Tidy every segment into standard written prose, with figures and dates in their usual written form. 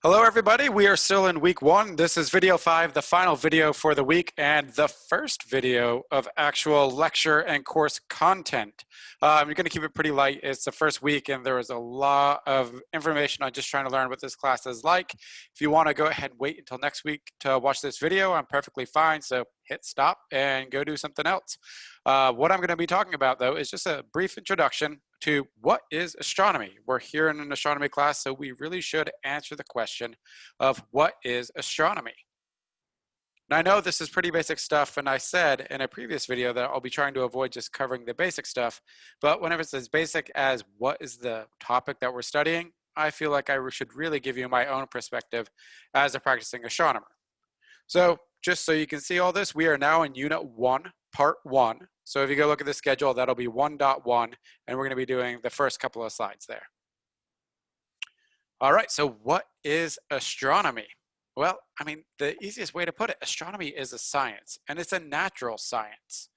Hello, everybody. We are still in week one. This is video 5, the final video for the week, and the first video of actual lecture and course content. You're going to keep it pretty light. It's the first week, and there was a lot of information on just trying to learn what this class is like. If you want to go ahead and wait until next week to watch this video, I'm perfectly fine. So hit stop and go do something else. What I'm going to be talking about, though, is just a brief introduction to what is astronomy. We're here in an astronomy class, so we really should answer the question of what is astronomy. Now, I know this is pretty basic stuff, and I said in a previous video that I'll be trying to avoid just covering the basic stuff, but whenever it's as basic as what is the topic that we're studying, I feel like I should really give you my own perspective as a practicing astronomer. So just so you can see all this, we are now in Unit 1, Part 1. So if you go look at the schedule, that'll be 1.1, and we're going to be doing the first couple of slides there. All right, so what is astronomy? Well, I mean, the easiest way to put it, astronomy is a science, and it's a natural science.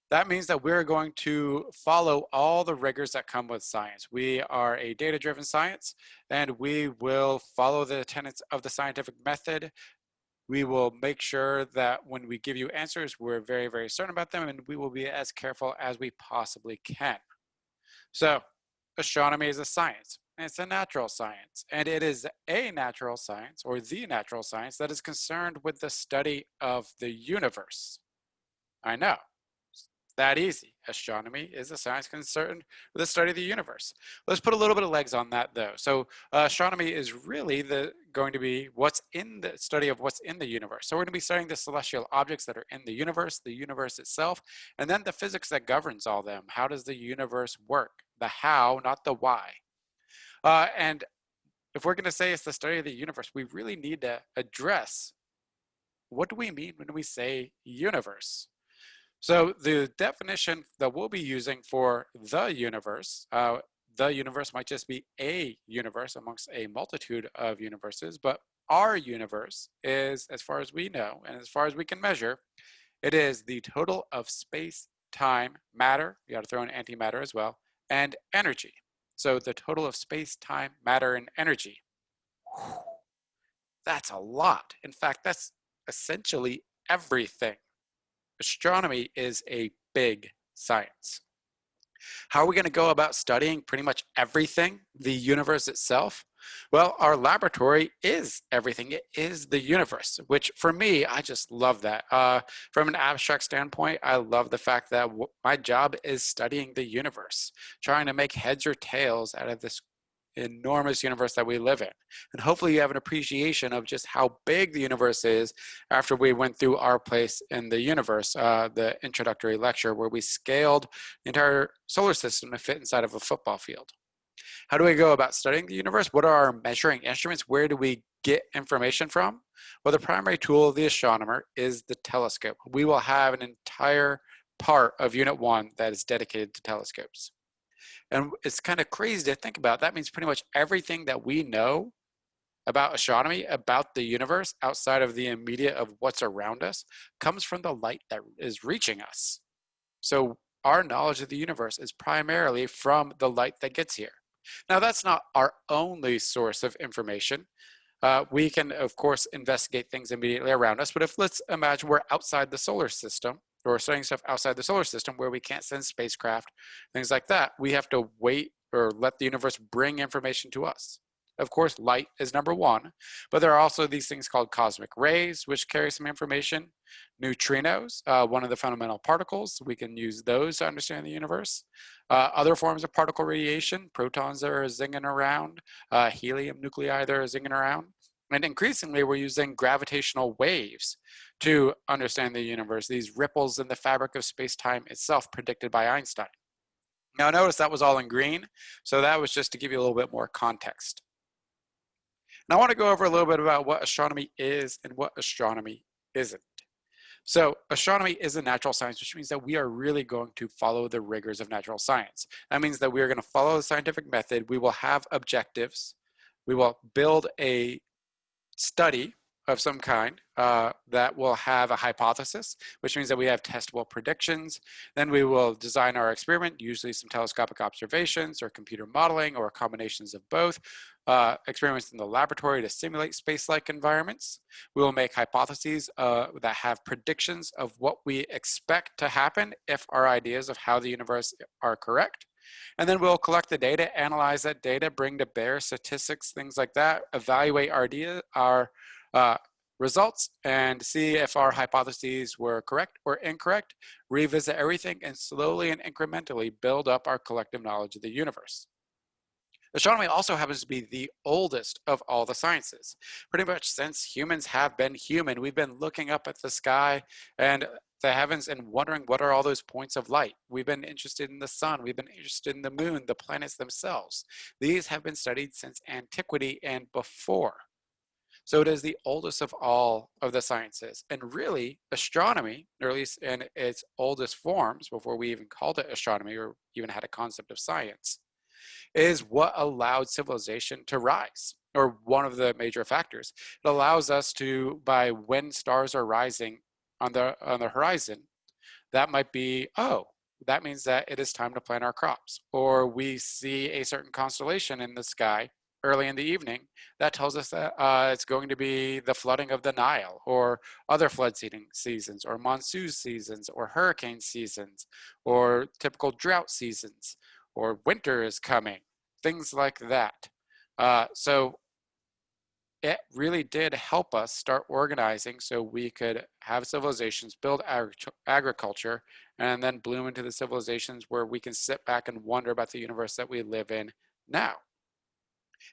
That means that we're going to follow all the rigors that come with science. We are a data-driven science, and we will follow the tenets of the scientific method. We will make sure that when we give you answers, we're very, very certain about them, and we will be as careful as we possibly can. So astronomy is a science, and it's a natural science, and it is a natural science, or the natural science, that is concerned with the study of the universe. I know, it's that easy. Astronomy is a science concerned with the study of the universe. Let's put a little bit of legs on that, though. So astronomy is really going to be what's in the study of what's in the universe. So we're going to be studying the celestial objects that are in the universe itself, and then the physics that governs all them. How does the universe work? The how, not the why. And if we're going to say it's the study of the universe, we really need to address what do we mean when we say universe? So the definition that we'll be using for the universe might just be a universe amongst a multitude of universes, but our universe is, as far as we know, and as far as we can measure, it is the total of space, time, matter, you got to throw in antimatter as well, and energy. So the total of space, time, matter, and energy. Whew, that's a lot. In fact, that's essentially everything. Astronomy is a big science. How are we going to go about studying pretty much everything, the universe itself? Well, our laboratory is everything. It is the universe, which for me, I just love that. From an abstract standpoint, I love the fact that my job is studying the universe, trying to make heads or tails out of this enormous universe that we live in. And hopefully you have an appreciation of just how big the universe is after we went through our place in the universe, the introductory lecture where we scaled the entire solar system to fit inside of a football field. How do we go about studying the universe? What are our measuring instruments? Where do we get information from? Well, the primary tool of the astronomer is the telescope. We will have an entire part of Unit 1 that is dedicated to telescopes. And it's kind of crazy to think about. That means pretty much everything that we know about astronomy, about the universe, outside of the immediate of what's around us, comes from the light that is reaching us. So our knowledge of the universe is primarily from the light that gets here. Now, that's not our only source of information. We can, of course, investigate things immediately around us, but let's imagine we're outside the solar system, or studying stuff outside the solar system where we can't send spacecraft, things like that. We have to wait or let the universe bring information to us. Of course, light is number one, but there are also these things called cosmic rays, which carry some information. Neutrinos, one of the fundamental particles, we can use those to understand the universe. Other forms of particle radiation, protons that are zinging around, helium nuclei that are zinging around. And increasingly, we're using gravitational waves to understand the universe, these ripples in the fabric of space-time itself predicted by Einstein. Now, notice that was all in green, so that was just to give you a little bit more context. Now, I want to go over a little bit about what astronomy is and what astronomy isn't. So astronomy is a natural science, which means that we are really going to follow the rigors of natural science. That means that we are going to follow the scientific method. We will have objectives. We will build a study of some kind that will have a hypothesis, which means that we have testable predictions. Then we will design our experiment, usually some telescopic observations or computer modeling or combinations of both. Experiments in the laboratory to simulate space-like environments. We will make hypotheses that have predictions of what we expect to happen if our ideas of how the universe are correct. And then we'll collect the data, analyze that data, bring to bear statistics, things like that, evaluate our results, and see if our hypotheses were correct or incorrect, revisit everything, and slowly and incrementally build up our collective knowledge of the universe. Astronomy also happens to be the oldest of all the sciences. Pretty much since humans have been human, we've been looking up at the sky and the heavens and wondering what are all those points of light. We've been interested in the sun, we've been interested in the moon, the planets themselves. These have been studied since antiquity and before. So it is the oldest of all of the sciences. And really, astronomy, or at least in its oldest forms, before we even called it astronomy or even had a concept of science, is what allowed civilization to rise, or one of the major factors. It allows us to, by when stars are rising on the horizon, that might be, oh, that means that it is time to plant our crops. Or we see a certain constellation in the sky early in the evening that tells us that it's going to be the flooding of the Nile, or other flood seasons, or monsoon seasons, or hurricane seasons, or typical drought seasons, or winter is coming, things like that. So it really did help us start organizing so we could have civilizations, build agriculture, and then bloom into the civilizations where we can sit back and wonder about the universe that we live in now.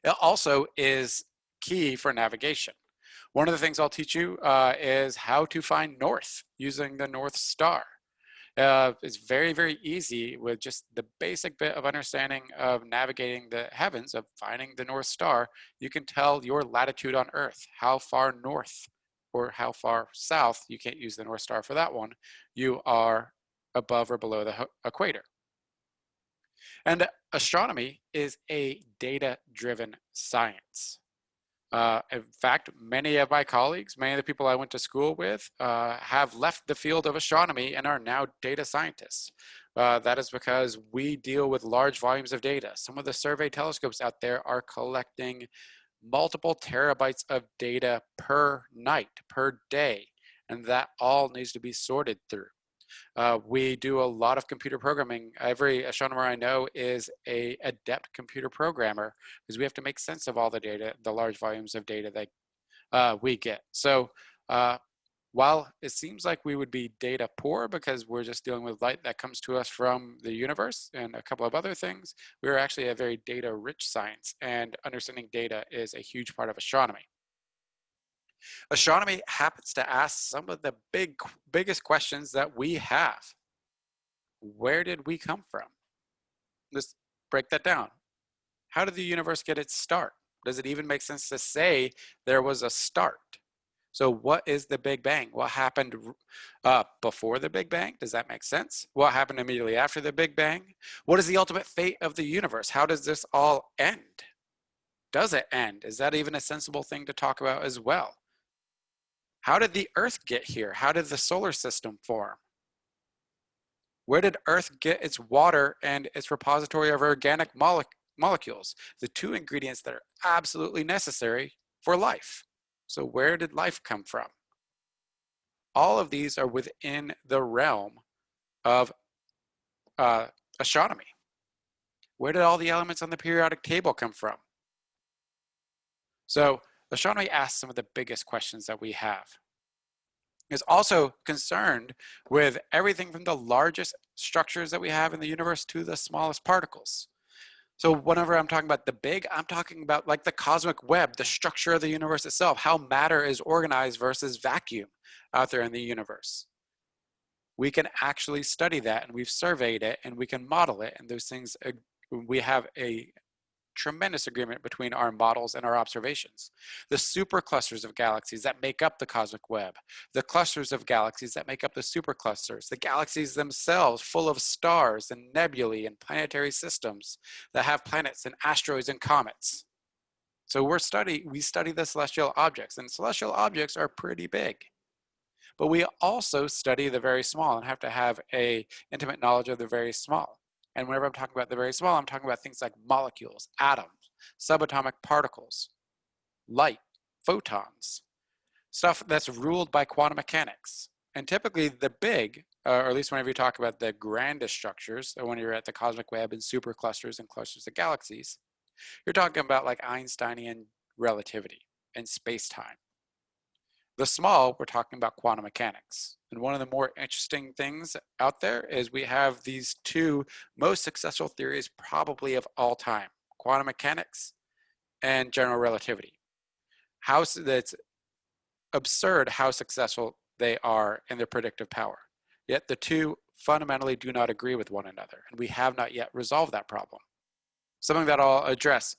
It also is key for navigation. One of the things I'll teach you is how to find north using the North Star. It's very, very easy with just the basic bit of understanding of navigating the heavens, of finding the North Star. You can tell your latitude on Earth, how far north or how far south, you can't use the North Star for that one, you are above or below the equator. And astronomy is a data-driven science. In fact, many of my colleagues, many of the people I went to school with have left the field of astronomy and are now data scientists. That is because we deal with large volumes of data. Some of the survey telescopes out there are collecting multiple terabytes of data per night, per day, and that all needs to be sorted through. We do a lot of computer programming. Every astronomer I know is an adept computer programmer because we have to make sense of all the data, the large volumes of data that we get. So while it seems like we would be data poor because we're just dealing with light that comes to us from the universe and a couple of other things, we're actually a very data rich science, and understanding data is a huge part of astronomy. Astronomy happens to ask some of the biggest questions that we have. Where did we come from? Let's break that down. How did the universe get its start? Does it even make sense to say there was a start? So what is the Big Bang? What happened before the Big Bang? Does that make sense? What happened immediately after the Big Bang? What is the ultimate fate of the universe? How does this all end? Does it end? Is that even a sensible thing to talk about as well? How did the Earth get here? How did the solar system form? Where did Earth get its water and its repository of organic molecules, the two ingredients that are absolutely necessary for life? So where did life come from? All of these are within the realm of astronomy. Where did all the elements on the periodic table come from? So astronomy asks some of the biggest questions that we have. It's also concerned with everything from the largest structures that we have in the universe to the smallest particles. So whenever I'm talking about the big, I'm talking about like the cosmic web, the structure of the universe itself, how matter is organized versus vacuum out there in the universe. We can actually study that, and we've surveyed it, and we can model it, and those things, we have a tremendous agreement between our models and our observations. The superclusters of galaxies that make up the cosmic web, the clusters of galaxies that make up the superclusters, the galaxies themselves full of stars and nebulae and planetary systems that have planets and asteroids and comets. So we study the celestial objects, and celestial objects are pretty big. But we also study the very small and have to have a intimate knowledge of the very small. And whenever I'm talking about the very small, I'm talking about things like molecules, atoms, subatomic particles, light, photons, stuff that's ruled by quantum mechanics. And typically the big, or at least whenever you talk about the grandest structures, or when you're at the cosmic web and superclusters and clusters of galaxies, you're talking about like Einsteinian relativity and space-time. The small, we're talking about quantum mechanics. And one of the more interesting things out there is we have these two most successful theories probably of all time, quantum mechanics and general relativity. That's absurd how successful they are in their predictive power. Yet the two fundamentally do not agree with one another, and we have not yet resolved that problem. Something that I'll address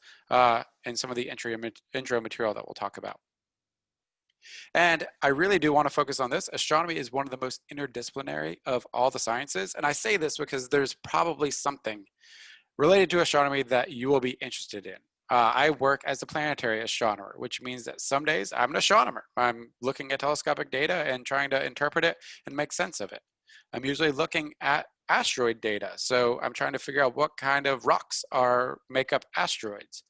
in some of the intro material that we'll talk about. And I really do want to focus on this. Astronomy is one of the most interdisciplinary of all the sciences. And I say this because there's probably something related to astronomy that you will be interested in. I work as a planetary astronomer, which means that some days I'm an astronomer. I'm looking at telescopic data and trying to interpret it and make sense of it. I'm usually looking at asteroid data. So I'm trying to figure out what kind of rocks make up asteroids.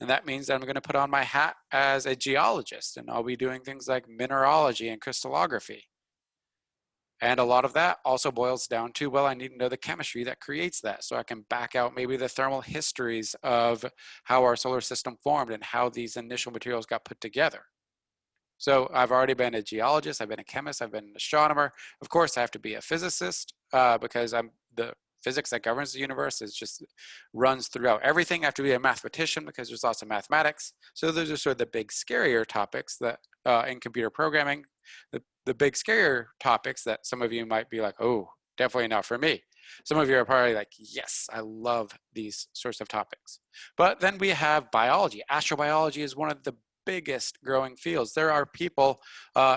And that means that I'm going to put on my hat as a geologist, and I'll be doing things like mineralogy and crystallography. And a lot of that also boils down to, well, I need to know the chemistry that creates that so I can back out maybe the thermal histories of how our solar system formed and how these initial materials got put together. So I've already been a geologist, I've been a chemist, I've been an astronomer. Of course, I have to be a physicist because the physics that governs the universe runs throughout everything. I have to be a mathematician because there's lots of mathematics. So those are sort of the big scarier topics that in computer programming, the big scarier topics that some of you might be like, oh, definitely not for me. Some of you are probably like, yes, I love these sorts of topics. But then we have biology. Astrobiology is one of the biggest growing fields. There are people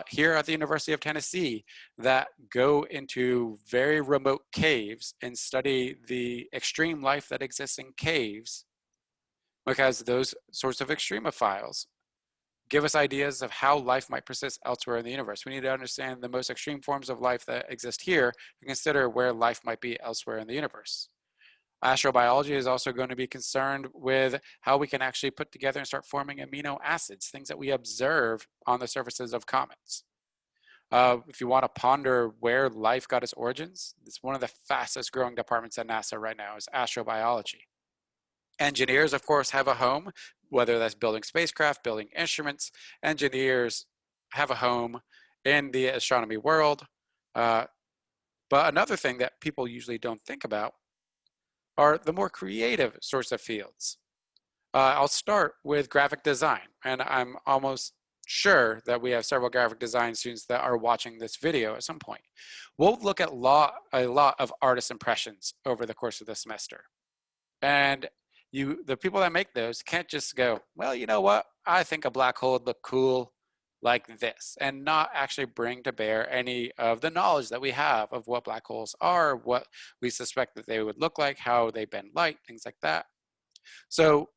here at the University of Tennessee that go into very remote caves and study the extreme life that exists in caves, because those sorts of extremophiles give us ideas of how life might persist elsewhere in the universe. We need to understand the most extreme forms of life that exist here and consider where life might be elsewhere in the universe. Astrobiology is also going to be concerned with how we can actually put together and start forming amino acids, things that we observe on the surfaces of comets. If you want to ponder where life got its origins, it's one of the fastest growing departments at NASA right now is astrobiology. Engineers, of course, have a home, whether that's building spacecraft, building instruments. Engineers have a home in the astronomy world. But another thing that people usually don't think about are the more creative sorts of fields. I'll start with graphic design, and I'm almost sure that we have several graphic design students that are watching this video at some point. We'll look at a lot of artist impressions over the course of the semester. And the people that make those can't just go, well, you know what? I think a black hole would look cool like this, and not actually bring to bear any of the knowledge that we have of what black holes are, what we suspect that they would look like, how they bend light, things like that. So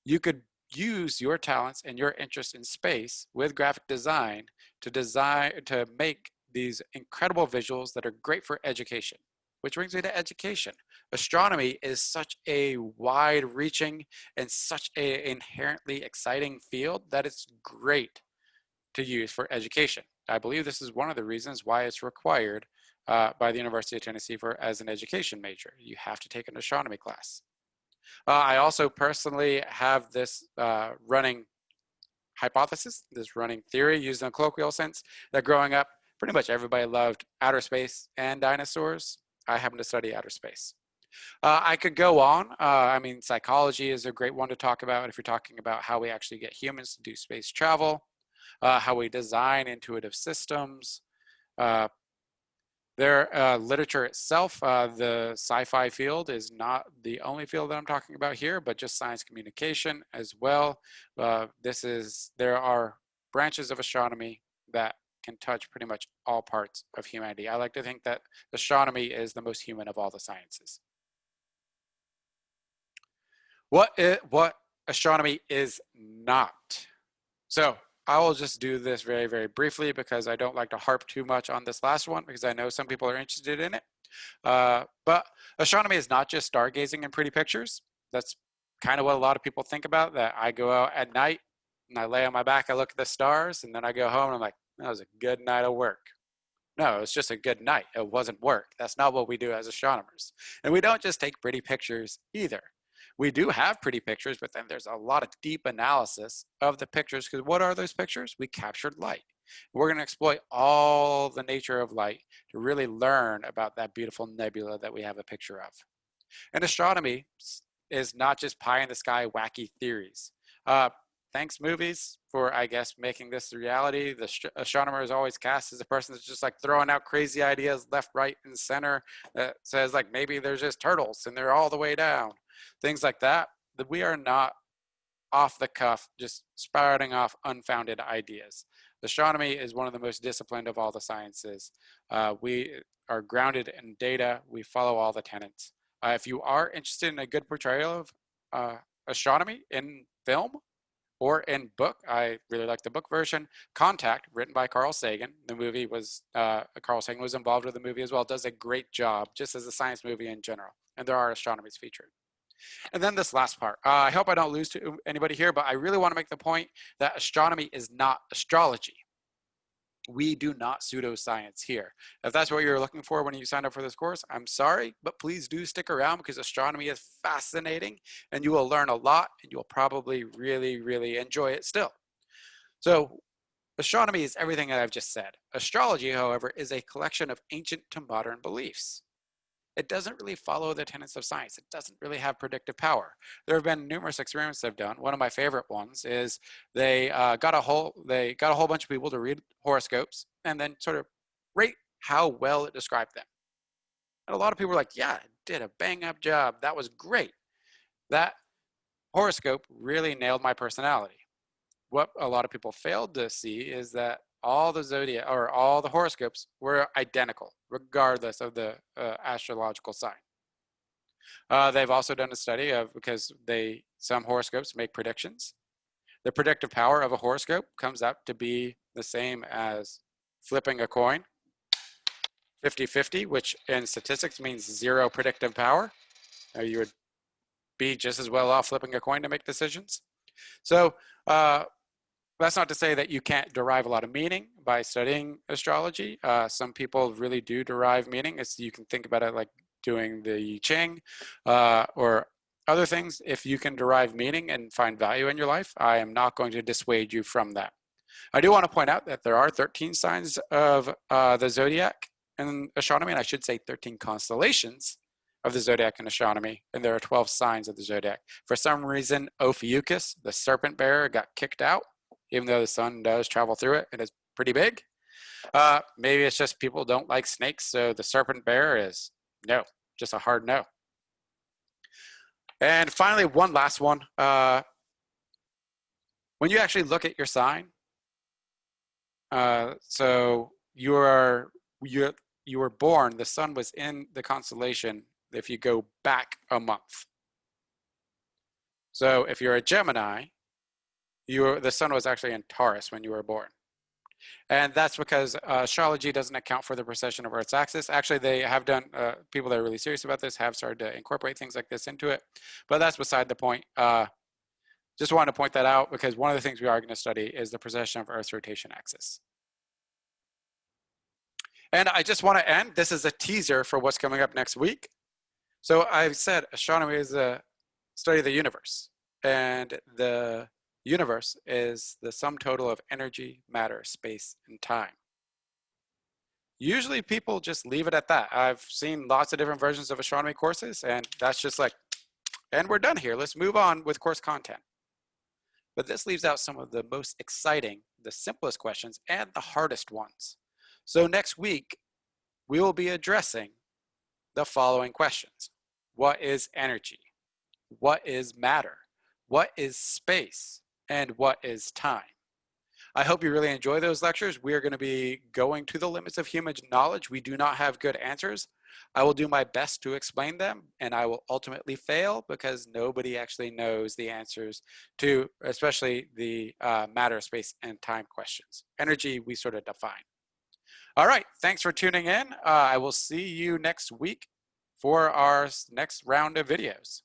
you could use your talents and your interest in space with graphic design to make these incredible visuals that are great for education. Which brings me to education. Astronomy is such a wide-reaching and such an inherently exciting field that it's great to use for education. I believe this is one of the reasons why it's required by the University of Tennessee as an education major. You have to take an astronomy class. I also personally have this running hypothesis, this running theory used in a colloquial sense, that growing up, pretty much everybody loved outer space and dinosaurs. I happen to study outer space. I could go on. I mean, psychology is a great one to talk about if you're talking about how we actually get humans to do space travel. How we design intuitive systems. Literature itself, the sci-fi field is not the only field that I'm talking about here, but just science communication as well. There are branches of astronomy that can touch pretty much all parts of humanity. I like to think that astronomy is the most human of all the sciences. What astronomy is not. So I will just do this very, very briefly because I don't like to harp too much on this last one because I know some people are interested in it. But astronomy is not just stargazing and pretty pictures. That's kind of what a lot of people think about, that I go out at night and I lay on my back, I look at the stars, and then I go home and I'm like, that was a good night of work. No, it's just a good night. It wasn't work. That's not what we do as astronomers. And we don't just take pretty pictures either. We do have pretty pictures, but then there's a lot of deep analysis of the pictures, because what are those pictures? We captured light. We're going to exploit all the nature of light to really learn about that beautiful nebula that we have a picture of. And astronomy is not just pie in the sky wacky theories. Thanks movies for, I guess, making this a reality. The astronomer is always cast as a person that's just like throwing out crazy ideas left, right, and center that says like maybe there's just turtles and they're all the way down. Things like that. We are not off the cuff, just spouting off unfounded ideas. Astronomy is one of the most disciplined of all the sciences. We are grounded in data. We follow all the tenets. If you are interested in a good portrayal of astronomy in film or in book, I really like the book version. Contact, written by Carl Sagan. The movie was, Carl Sagan was involved with the movie as well. Does a great job, just as a science movie in general. And there are astronomers featured. And then this last part. I hope I don't lose to anybody here, but I really want to make the point that astronomy is not astrology. We do not pseudoscience here. If that's what you're looking for when you sign up for this course, I'm sorry, but please do stick around because astronomy is fascinating and you will learn a lot and you'll probably really, really enjoy it still. So astronomy is everything that I've just said. Astrology, however, is a collection of ancient to modern beliefs. It doesn't really follow the tenets of science. It doesn't really have predictive power. There have been numerous experiments they've done. One of my favorite ones is they got a whole bunch of people to read horoscopes and then sort of rate how well it described them. And a lot of people were like, yeah, it did a bang up job. That was great. That horoscope really nailed my personality. What a lot of people failed to see is that all the zodiac or all the horoscopes were identical, regardless of the astrological sign. They've also done a study of, because some horoscopes make predictions. The predictive power of a horoscope comes up to be the same as flipping a coin, 50-50, which in statistics means zero predictive power. You would be just as well off flipping a coin to make decisions. So that's not to say that you can't derive a lot of meaning by studying astrology. Some people really do derive meaning. You can think about it like doing the I Ching or other things. If you can derive meaning and find value in your life, I am not going to dissuade you from that. I do want to point out that there are 13 signs of the zodiac in astronomy, and I should say 13 constellations of the zodiac in astronomy, and there are 12 signs of the zodiac. For some reason, Ophiuchus, the serpent bearer, got kicked out, even though the sun does travel through it and it's pretty big. Maybe it's just people don't like snakes, so the serpent bearer is no, just a hard no. And finally, one last one. When you actually look at your sign, so you were born, the sun was in the constellation if you go back a month. So if you're a Gemini, the sun was actually in Taurus when you were born. And that's because astrology doesn't account for the precession of Earth's axis. Actually, they have done, people that are really serious about this have started to incorporate things like this into it, but that's beside the point. Just wanted to point that out because one of the things we are going to study is the precession of Earth's rotation axis. And I just want to end, this is a teaser for what's coming up next week. So I've said astronomy is a study of the universe, and the universe is the sum total of energy, matter, space, and time. Usually people just leave it at that. I've seen lots of different versions of astronomy courses, and that's just like, and we're done here. Let's move on with course content. But this leaves out some of the most exciting, the simplest questions, and the hardest ones. So next week, we will be addressing the following questions. What is energy? What is matter? What is space? And what is time? I hope you really enjoy those lectures. We are going to be going to the limits of human knowledge. We do not have good answers. I will do my best to explain them, and I will ultimately fail because nobody actually knows the answers to, especially the matter, space, and time questions. Energy, we sort of define. All right, thanks for tuning in. I will see you next week for our next round of videos.